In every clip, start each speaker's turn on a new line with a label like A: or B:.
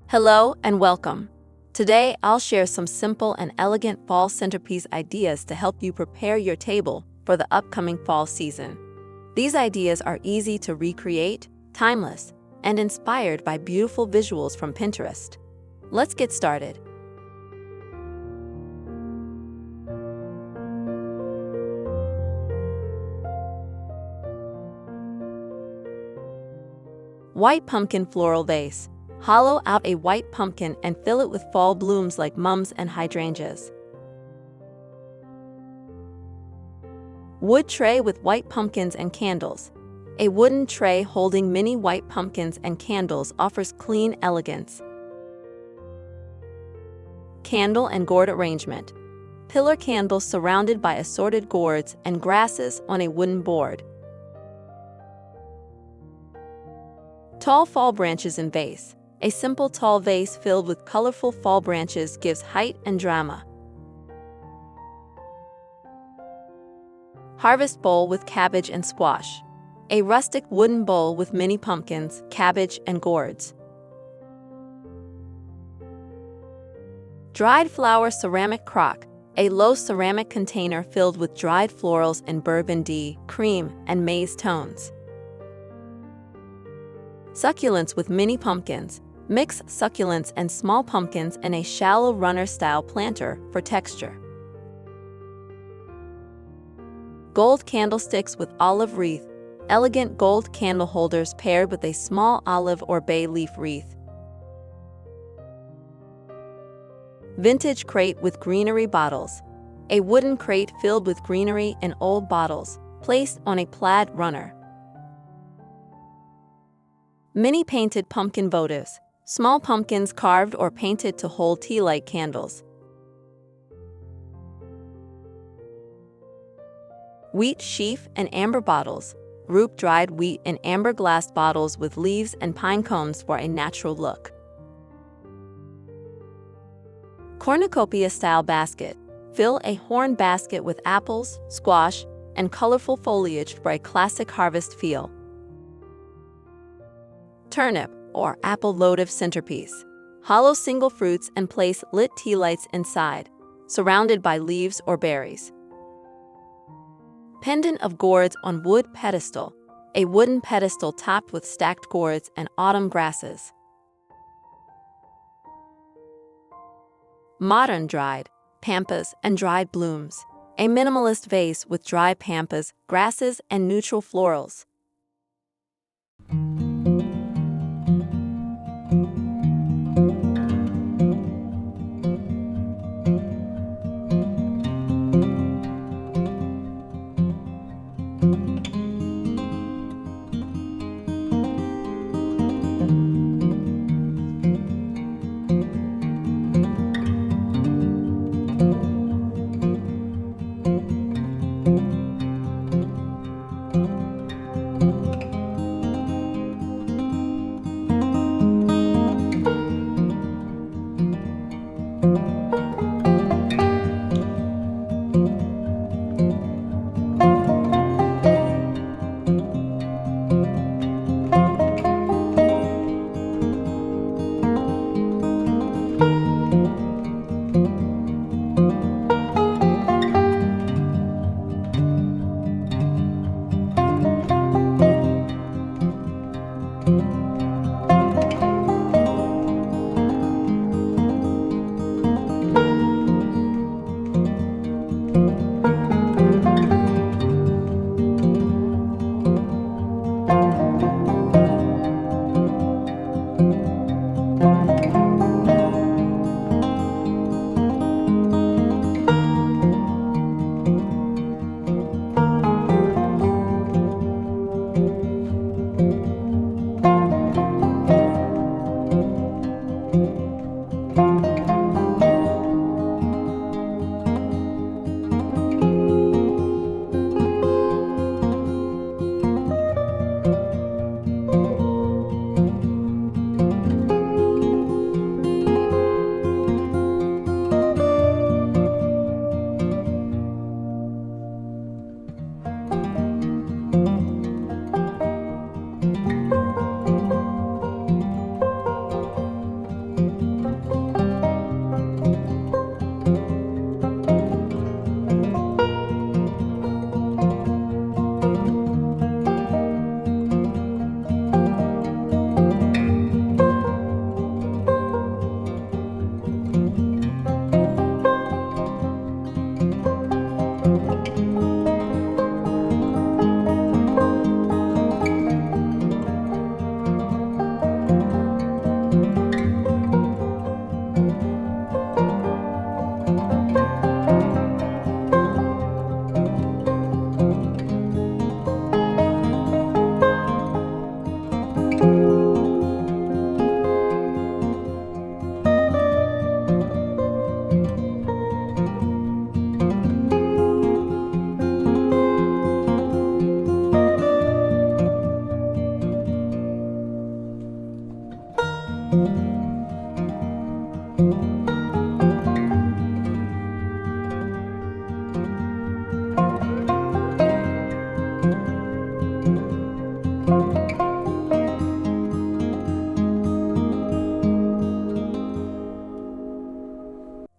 A: Hello and welcome. Today, I'll share some simple and elegant fall centerpiece ideas to help you prepare your table for the upcoming fall season. These ideas are easy to recreate, timeless, and inspired by beautiful visuals from Pinterest. Let's get started. White pumpkin floral vase. Hollow out a white pumpkin and fill it with fall blooms like mums and hydrangeas. Wood tray with white pumpkins and candles. A wooden tray holding mini white pumpkins and candles offers clean elegance. Candle and gourd arrangement. Pillar candles surrounded by assorted gourds and grasses on a wooden board. Tall fall branches in vase. A simple tall vase filled with colorful fall branches gives height and drama. Harvest bowl with cabbage and squash. A rustic wooden bowl with mini pumpkins, cabbage, and gourds. Dried flower ceramic crock. A low ceramic container filled with dried florals in burgundy, cream, and maize tones. Succulents with mini pumpkins. Mix succulents and small pumpkins in a shallow runner-style planter for texture. Gold candlesticks with olive wreath. Elegant gold candle holders paired with a small olive or bay leaf wreath. Vintage crate with greenery bottles. A wooden crate filled with greenery and old bottles, placed on a plaid runner. Mini painted pumpkin votives. Small pumpkins carved or painted to hold tea-light candles. Wheat sheaf and amber bottles. Group dried wheat in amber glass bottles with leaves and pine cones for a natural look. Cornucopia-style basket. Fill a horn basket with apples, squash, and colorful foliage for a classic harvest feel. Turnip or apple votive centerpiece. Hollow single fruits and place lit tea lights inside, surrounded by leaves or berries. Pendant of gourds on wood pedestal. A wooden pedestal topped with stacked gourds and autumn grasses. Modern dried pampas and dried blooms. A minimalist vase with dried pampas, grasses, and neutral florals.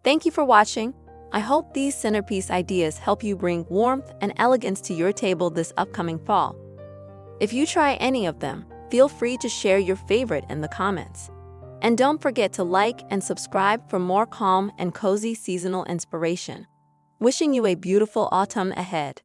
A: Thank you for watching. I hope these centerpiece ideas help you bring warmth and elegance to your table this upcoming fall. If you try any of them, feel free to share your favorite in the comments. And don't forget to like and subscribe for more calm and cozy seasonal inspiration. Wishing you a beautiful autumn ahead.